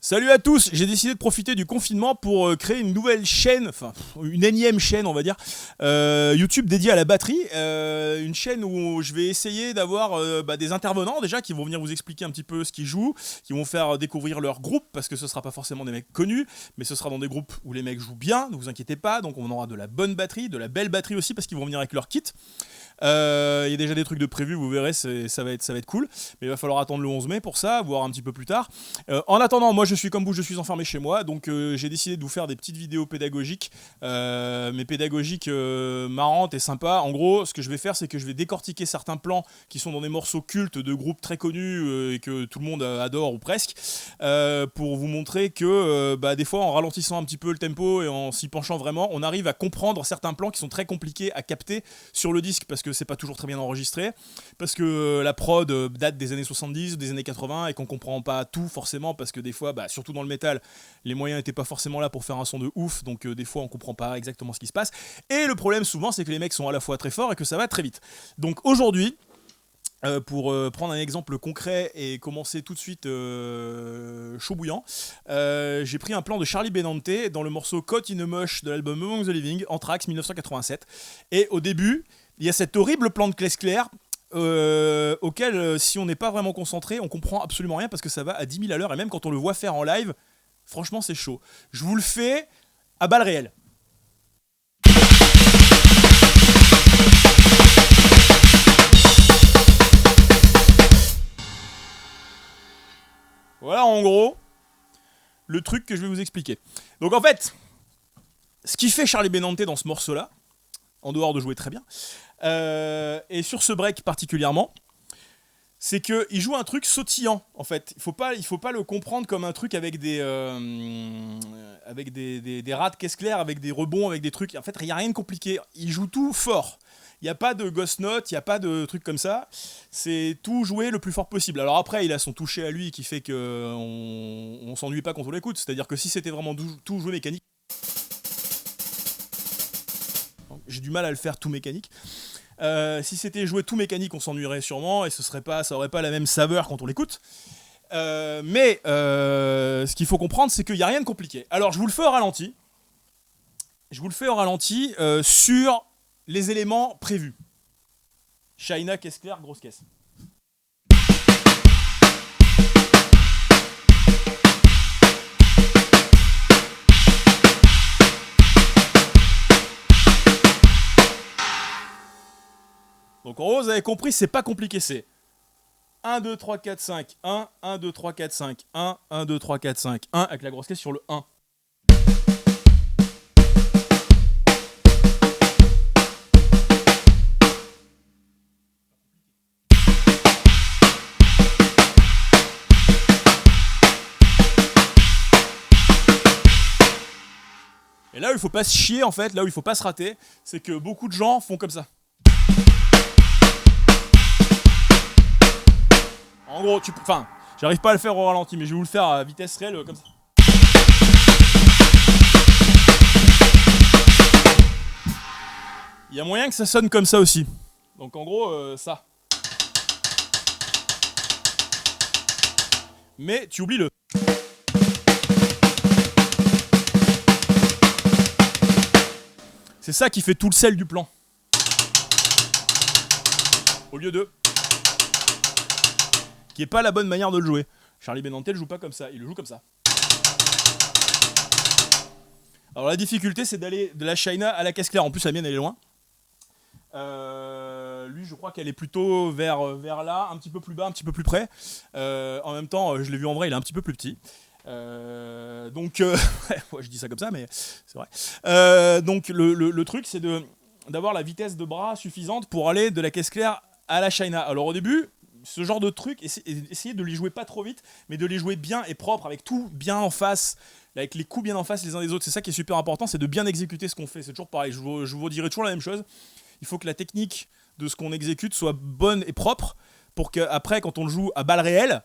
Salut à tous, j'ai décidé de profiter du confinement pour créer une nouvelle chaîne, enfin une énième chaîne on va dire, YouTube dédiée à la batterie, une chaîne où je vais essayer d'avoir des intervenants déjà qui vont venir vous expliquer un petit peu ce qu'ils jouent, qui vont faire découvrir leur groupe parce que ce sera pas forcément des mecs connus, mais ce sera dans des groupes où les mecs jouent bien, ne vous inquiétez pas, donc on aura de la bonne batterie, de la belle batterie aussi parce qu'ils vont venir avec leur kit. Il y a déjà des trucs de prévus, vous verrez, ça va être cool, mais il va falloir attendre le 11 mai pour ça, voire un petit peu plus tard. En attendant, moi je suis comme vous, je suis enfermé chez moi, donc j'ai décidé de vous faire des petites vidéos pédagogiques, mais pédagogiques marrantes et sympas. En gros, ce que je vais faire, c'est que je vais décortiquer certains plans qui sont dans des morceaux cultes de groupes très connus et que tout le monde adore ou presque, pour vous montrer que des fois, en ralentissant un petit peu le tempo et en s'y penchant vraiment, on arrive à comprendre certains plans qui sont très compliqués à capter sur le disque parce que c'est pas toujours très bien enregistré, parce que la prod date des années 70, des années 80 et qu'on comprend pas tout forcément parce que des fois, surtout dans le métal, les moyens n'étaient pas forcément là pour faire un son de ouf, donc des fois on comprend pas exactement ce qui se passe. Et le problème souvent c'est que les mecs sont à la fois très forts et que ça va très vite. Donc aujourd'hui, pour prendre un exemple concret et commencer tout de suite chaud bouillant, j'ai pris un plan de Charlie Benante dans le morceau Caught in a Mosh de l'album Among the Living, Anthrax 1987. Et au début, il y a cet horrible plan de clair auquel, si on n'est pas vraiment concentré, on comprend absolument rien parce que ça va à 10 000 à l'heure et même quand on le voit faire en live, franchement c'est chaud. Je vous le fais à balles réelles. Voilà en gros le truc que je vais vous expliquer. Donc en fait, ce qui fait Charlie Benante dans ce morceau-là, en dehors de jouer très bien, et sur ce break particulièrement, c'est qu'il joue un truc sautillant en fait. Il faut pas le comprendre comme un truc avec des rats de caisse claire, avec des rebonds, avec des trucs. En fait, il n'y a rien de compliqué. Il joue tout fort. Il n'y a pas de ghost note, il n'y a pas de trucs comme ça. C'est tout joué le plus fort possible. Alors après, il a son toucher à lui qui fait qu'on s'ennuie pas quand on l'écoute. C'est-à-dire que si c'était vraiment tout joué mécanique, j'ai du mal à le faire tout mécanique. Si c'était joué tout mécanique, on s'ennuierait sûrement et ça aurait pas la même saveur quand on l'écoute. Mais ce qu'il faut comprendre, c'est qu'il n'y a rien de compliqué. Alors je vous le fais au ralenti. Sur les éléments prévus. China, caisse claire, grosse caisse. Donc en gros, vous avez compris, c'est pas compliqué, c'est 1, 2, 3, 4, 5, 1, 1, 2, 3, 4, 5, 1, 1, 2, 3, 4, 5, 1, avec la grosse caisse sur le 1. Et là où il faut pas se chier en fait, là où il faut pas se rater, c'est que beaucoup de gens font comme ça. En gros, j'arrive pas à le faire au ralenti, mais je vais vous le faire à vitesse réelle comme ça. Il y a moyen que ça sonne comme ça aussi. Donc en gros, ça. Mais tu oublies le. C'est ça qui fait tout le sel du plan. Au lieu de... qui est pas la bonne manière de le jouer. Charlie Benante le joue pas comme ça, il le joue comme ça. Alors la difficulté c'est d'aller de la China à la caisse claire, en plus la mienne elle est loin. Lui je crois qu'elle est plutôt vers là, un petit peu plus bas, un petit peu plus près. En même temps je l'ai vu en vrai, il est un petit peu plus petit. Je dis ça comme ça mais c'est vrai. Donc le truc c'est d'avoir la vitesse de bras suffisante pour aller de la caisse claire à la China. Alors au début, ce genre de truc, essayez de les jouer pas trop vite, mais de les jouer bien et propre, avec tout bien en face, avec les coups bien en face les uns des autres. C'est ça qui est super important, c'est de bien exécuter ce qu'on fait. C'est toujours pareil, je vous dirai toujours la même chose. Il faut que la technique de ce qu'on exécute soit bonne et propre, pour qu'après, quand on le joue à balles réelles,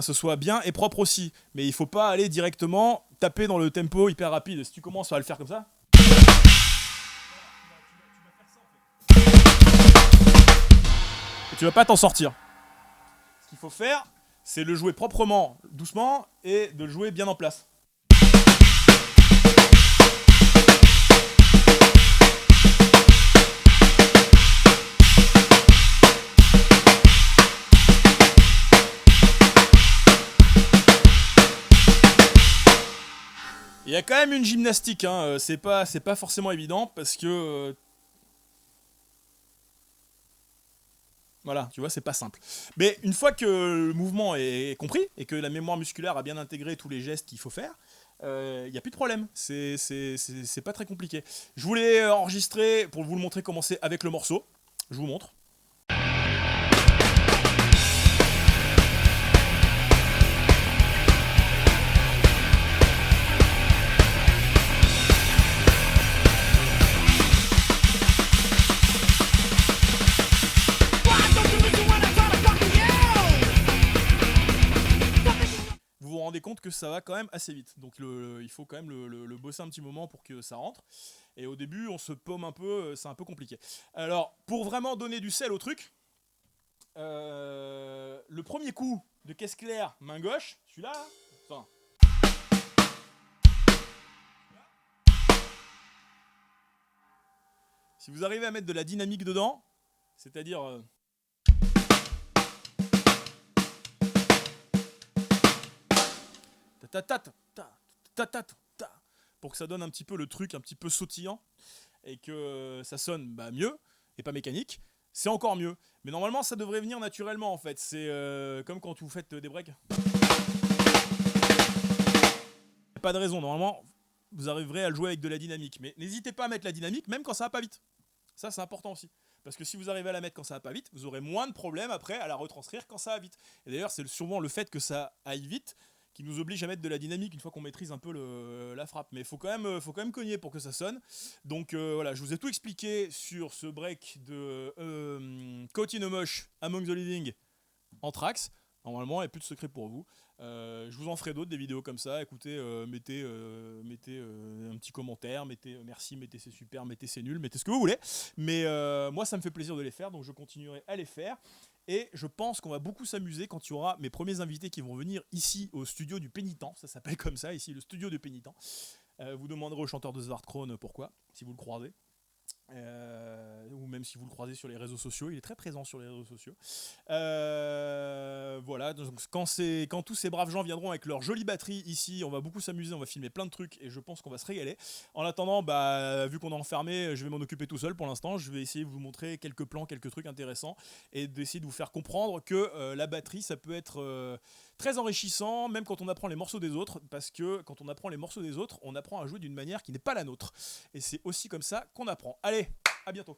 ce soit bien et propre aussi. Mais il faut pas aller directement taper dans le tempo hyper rapide. Si tu commences à le faire comme ça... tu vas pas t'en sortir. Ce qu'il faut faire, c'est de le jouer proprement, doucement, et de le jouer bien en place. Il y a quand même une gymnastique, hein. C'est pas forcément évident parce que voilà, tu vois, c'est pas simple. Mais une fois que le mouvement est compris et que la mémoire musculaire a bien intégré tous les gestes qu'il faut faire, il n'y a plus de problème. C'est pas très compliqué. Je voulais enregistrer pour vous le montrer comment c'est avec le morceau. Je vous montre. Vous vous rendez compte que ça va quand même assez vite. Donc il faut quand même le bosser un petit moment pour que ça rentre. Et au début, on se paume un peu, c'est un peu compliqué. Alors, pour vraiment donner du sel au truc, le premier coup de caisse claire, main gauche, celui-là, enfin, si vous arrivez à mettre de la dynamique dedans, c'est-à-dire pour que ça donne un petit peu le truc un petit peu sautillant et que ça sonne mieux et pas mécanique, c'est encore mieux. Mais normalement, ça devrait venir naturellement en fait. C'est comme quand vous faites des breaks. Pas de raison, normalement, vous arriverez à le jouer avec de la dynamique. Mais n'hésitez pas à mettre la dynamique même quand ça va pas vite. Ça, c'est important aussi. Parce que si vous arrivez à la mettre quand ça va pas vite, vous aurez moins de problèmes après à la retranscrire quand ça va vite. Et d'ailleurs, c'est souvent le fait que ça aille vite qui nous oblige à mettre de la dynamique une fois qu'on maîtrise un peu la frappe. Mais il faut quand même cogner pour que ça sonne. Donc voilà, je vous ai tout expliqué sur ce break de Caught in a Mosh Among the Living en tracks. Normalement, il n'y a plus de secret pour vous. Je vous en ferai d'autres, des vidéos comme ça. Écoutez, mettez un petit commentaire, mettez merci, mettez c'est super, mettez c'est nul, mettez ce que vous voulez. Mais moi, ça me fait plaisir de les faire, donc je continuerai à les faire. Et je pense qu'on va beaucoup s'amuser quand il y aura mes premiers invités qui vont venir ici au studio du Pénitent. Ça s'appelle comme ça, ici, le studio du Pénitent. Vous demanderez au chanteur de Svartkrone pourquoi, si vous le croisez. Ou même si vous le croisez sur les réseaux sociaux, il est très présent sur les réseaux sociaux. Voilà, donc quand tous ces braves gens viendront avec leur jolie batterie ici, on va beaucoup s'amuser, on va filmer plein de trucs et je pense qu'on va se régaler. En attendant, vu qu'on est enfermé, je vais m'en occuper tout seul pour l'instant. Je vais essayer de vous montrer quelques plans, quelques trucs intéressants et d'essayer de vous faire comprendre que la batterie, ça peut être très enrichissant, même quand on apprend les morceaux des autres, parce que quand on apprend les morceaux des autres, on apprend à jouer d'une manière qui n'est pas la nôtre. Et c'est aussi comme ça qu'on apprend. Allez, à bientôt.